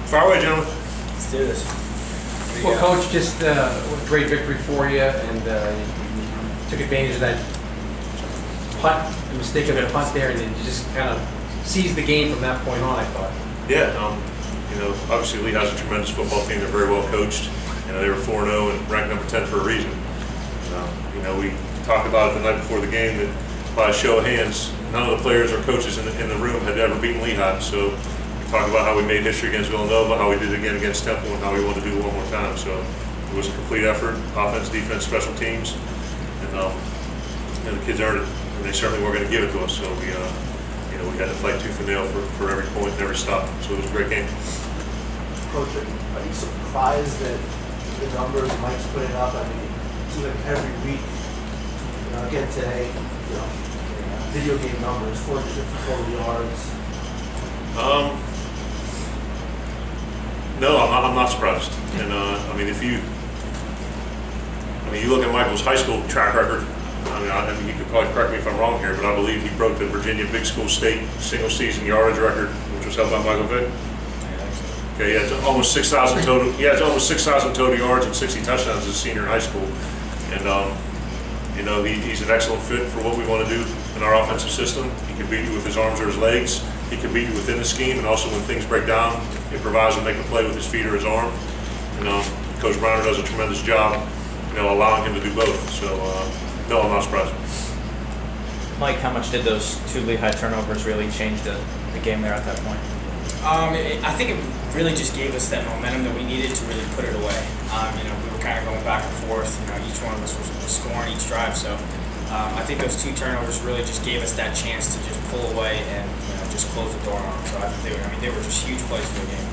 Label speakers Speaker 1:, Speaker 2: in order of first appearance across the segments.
Speaker 1: Far away, gentlemen.
Speaker 2: Let's do this.
Speaker 3: Well, Coach, just a great victory for you, and you took advantage of that punt, the mistake of the punt there, and then you just kind of seized the game from that point on, I thought.
Speaker 1: Yeah, obviously Lehigh's a tremendous football team. They're very well coached. They were 4-0 and ranked number 10 for a reason. We talked about it the night before the game that by a show of hands, none of the players or coaches in the room had ever beaten Lehigh. So we talked about how we made history against Villanova, how we did it again against Temple, and how we wanted to do it one more time. So it was a complete effort, offense, defense, special teams, and the kids earned it, and they certainly were going to give it to us. So we had to fight tooth and nail for every point and every stop. So it was a great game.
Speaker 4: Coach, are you surprised that the numbers Mike's putting up? I mean, it seems like every week, again today, video game numbers, 450 yards.
Speaker 1: No, I'm not surprised. And you look at Michael's high school track record. You could probably correct me if I'm wrong here, but I believe he broke the Virginia Big School State single-season yardage record, which was held by Michael Vick. Okay, yeah, it's almost 6,000 total. Yeah, it's almost 6,000 total yards and 60 touchdowns as a senior in high school. And he's an excellent fit for what we want to do in our offensive system. He can beat you with his arms or his legs. He can beat you within the scheme, and also when things break down, improvise and make a play with his feet or his arm. Coach Browner does a tremendous job, allowing him to do both. So, no, I'm not surprised.
Speaker 2: Mike, how much did those two Lehigh turnovers really change the game there at that point?
Speaker 5: I think it really just gave us that momentum that we needed to really put it away. We were kind of going back and forth. Each one of us was scoring each drive. So I think those two turnovers really just gave us that chance to just pull away and just close the door on them. So I think they were just huge plays for the game.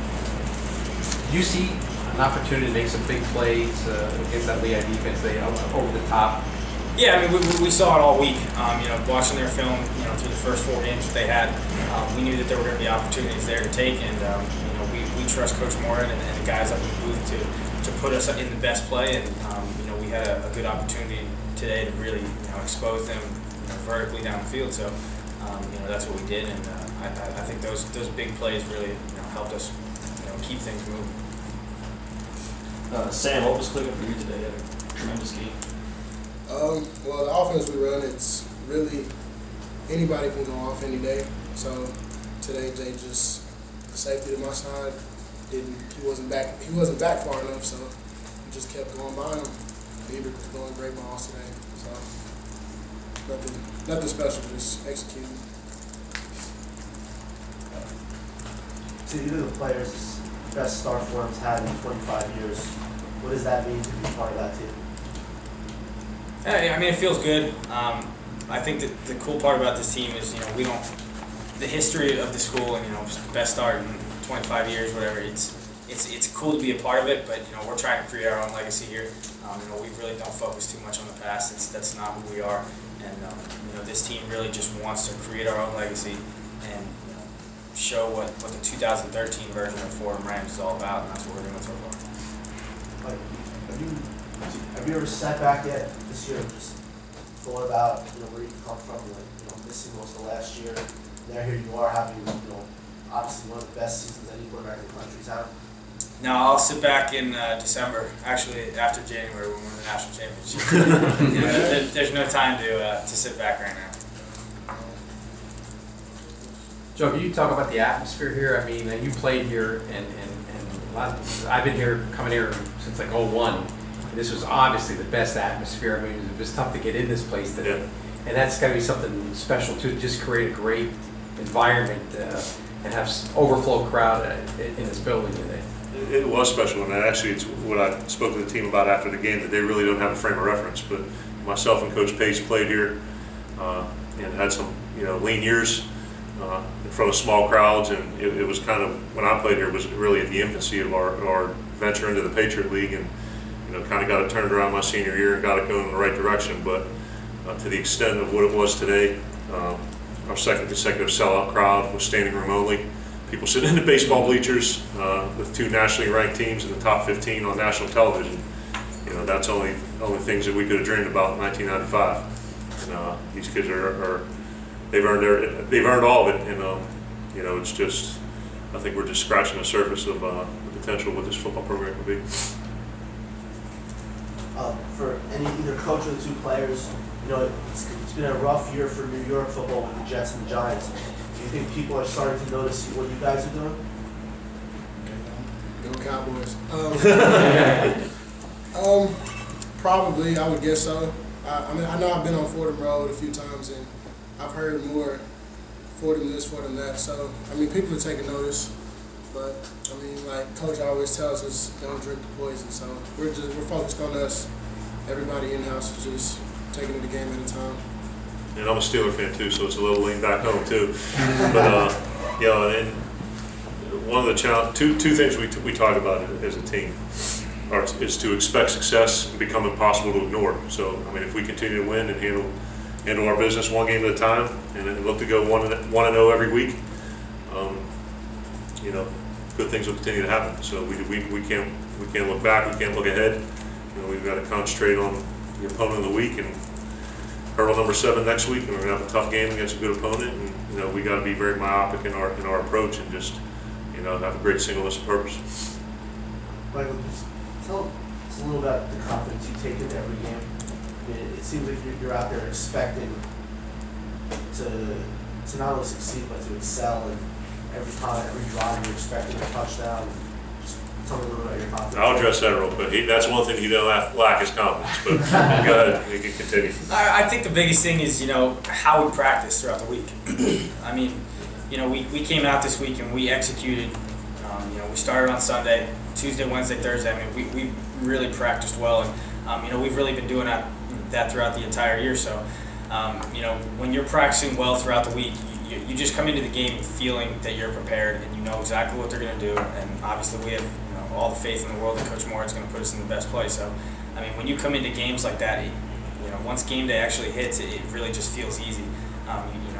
Speaker 3: Do you see an opportunity to make some big plays against that Lehigh defense? They over the top.
Speaker 5: Yeah, we saw it all week. Watching their film, through the first 4 games that they had, we knew that there were going to be opportunities there to take, and we trust Coach Moorhead and the guys up in the booth to put us in the best play, and we had a good opportunity today to really expose them vertically down the field. So that's what we did, and I think those big plays really helped us keep things moving.
Speaker 6: Sam, what was clicking for you today? You had a tremendous game.
Speaker 7: Well, the offense we run, it's really anybody can go off any day. So today, Jay just the safety to my side he wasn't back far enough, so we just kept going by him. Nebrich was throwing great balls today, so nothing special, just executing.
Speaker 4: So you're the players' best start Fordham's had in 25 years. What does that mean to be part of that team?
Speaker 5: Yeah, it feels good. I think that the cool part about this team is, the history of the school and, best start in 25 years, whatever. It's cool to be a part of it, but, we're trying to create our own legacy here. We really don't focus too much on the past. That's not who we are. And, this team really just wants to create our own legacy and, show what the 2013 version of Fordham Rams is all about, and that's what we're doing so far.
Speaker 4: Like, have you ever sat back yet this year and just thought about where you come from, missing most of last year? Now here you are having obviously one of the best seasons any quarterback in the country's had.
Speaker 5: No, I'll sit back in December. Actually, after January when we win the national championship. There's no time to sit back right now.
Speaker 3: Joe, can you talk about the atmosphere here? You played here, and I've been coming here since like 01. This was obviously the best atmosphere. It was tough to get in this place today. Yeah. And that's got to be something special too, to just create a great environment and have overflow crowd in this building today.
Speaker 1: It was special, and actually it's what I spoke to the team about after the game, that they really don't have a frame of reference. But myself and Coach Pace played here and had some lean years in front of small crowds, and it was kind of, when I played here, was really at the infancy of our venture into the Patriot League, and kind of got it turned around my senior year and got it going in the right direction. But to the extent of what it was today, our second consecutive sellout crowd was standing room only. People sitting in the baseball bleachers with 2 nationally ranked teams in the top 15 on national television. That's only things that we could have dreamed about in 1995. And these kids they've earned all of it. And it's just I think we're just scratching the surface of the potential of what this football program can be.
Speaker 4: For either coach or the two players, it's been a rough year for New York football with the Jets and the Giants. Do you think people are starting to notice what you guys are doing?
Speaker 7: Go Cowboys. Probably, I would guess so. I mean, I know I've been on Fordham Road a few times, and I've heard more Fordham this, Fordham that. So, I mean, people are taking notice. But, I mean, like Coach always tells us, don't drink the poison. So we're focused on us. Everybody in-house is just taking it a game at a time.
Speaker 1: And I'm a Steeler fan too, so it's a little lean back home too. But and one of the two things we talk about as a team is to expect success and become impossible to ignore. So I mean, if we continue to win and handle our business one game at a time, and look to go 1-0 every week, good things will continue to happen. So we can't look back, we can't look ahead. We've got to concentrate on the opponent of the week and hurdle number 7 next week, and we're gonna have a tough game against a good opponent. And we got to be very myopic in our approach and just have a great singleness of purpose.
Speaker 4: Michael, just tell us a little about the confidence you take into every game. I mean, it seems like you're out there expecting to not only succeed but to excel, and every time, every drive you're expecting a touchdown. Just tell me a little about your confidence.
Speaker 1: I'll address that real quick. That's one thing he doesn't lack is confidence. But go ahead, you can continue.
Speaker 5: I think the biggest thing is how we practice throughout the week. I mean, we came out this week and we executed. We started on Sunday, Tuesday, Wednesday, Thursday. I mean, we really practiced well, and we've really been doing that throughout the entire year. So, when you're practicing well throughout the week, you just come into the game feeling that you're prepared and you know exactly what they're going to do. And obviously, we have all the faith in the world that Coach Moorhead's going to put us in the best place. So, I mean, when you come into games like that, once game day actually hits, it really just feels easy.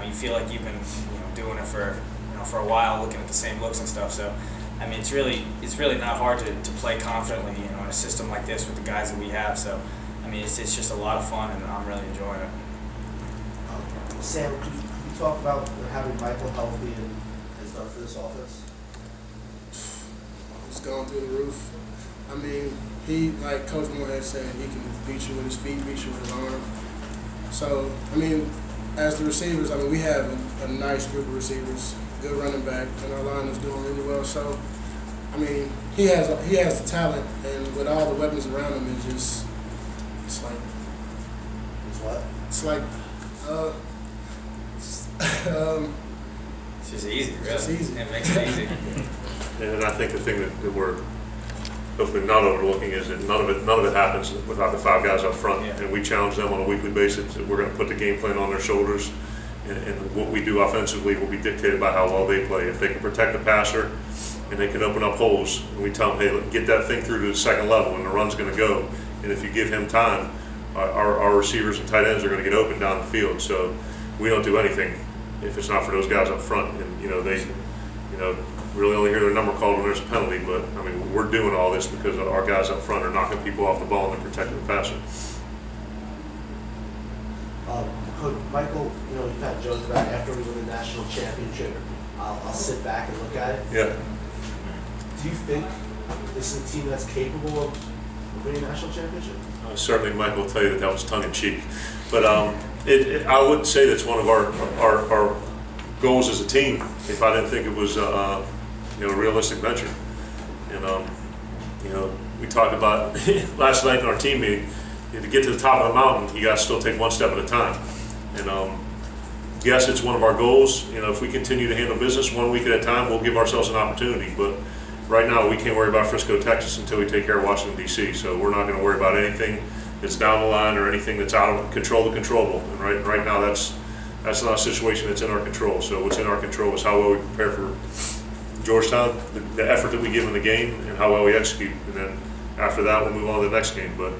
Speaker 5: You feel like you've been doing it for a while, looking at the same looks and stuff. So, I mean, it's really not hard to play confidently, in a system like this with the guys that we have. So, I mean, it's just a lot of fun, and I'm really enjoying it.
Speaker 4: Sam, could you talk about what having Michael healthy and has done for this offense?
Speaker 7: It's gone through the roof. I mean, he, like Coach Moorhead said, he can beat you with his feet, beat you with his arm. So, I mean, as the receivers, I mean, we have a nice group of receivers, good running back, and our line is doing really well. So, I mean, he has the talent, and with all the weapons around him, it's like.
Speaker 4: It's what?
Speaker 7: It's like.
Speaker 5: It's just easy, really.
Speaker 7: It's easy.
Speaker 5: It makes it easy.
Speaker 1: And I think the thing that we're hopefully not overlooking is that none of it happens without the 5 guys up front.
Speaker 5: Yeah.
Speaker 1: And we challenge them on a weekly basis. We're going to put the game plan on their shoulders, and what we do offensively will be dictated by how well they play. If they can protect the passer and they can open up holes, and we tell them, hey, look, get that thing through to the second level, and the run's going to go. And if you give him time, our receivers and tight ends are going to get open down the field. So we don't do anything if it's not for those guys up front. And they really only hear their number called when there's a penalty. But I mean, we're doing all this because our guys up front are knocking people off the ball and they're protecting the passer.
Speaker 4: Coach Michael, you've had jokes about after we win the national championship, I'll sit back and look at it.
Speaker 1: Yeah.
Speaker 4: Do you think this is a team that's capable of winning a national championship?
Speaker 1: Certainly, Mike will tell you that was tongue in cheek, but I wouldn't say that's one of our goals as a team if I didn't think it was a realistic venture. And we talked about last night in our team meeting. To get to the top of the mountain, you got to still take one step at a time. And yes, it's one of our goals. If we continue to handle business one week at a time, we'll give ourselves an opportunity. But right now, we can't worry about Frisco, Texas until we take care of Washington, D.C. So we're not going to worry about anything that's down the line or anything that's out of control the controllable. And right now, that's not a situation that's in our control. So what's in our control is how well we prepare for Georgetown, the effort that we give in the game, and how well we execute. And then after that, we'll move on to the next game. But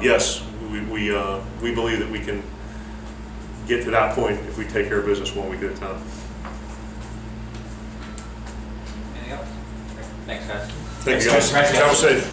Speaker 1: yes, we believe that we can get to that point if we take care of business one week at a time.
Speaker 2: Anything else? Thanks, guys.
Speaker 1: Thank you, guys. Travel safe.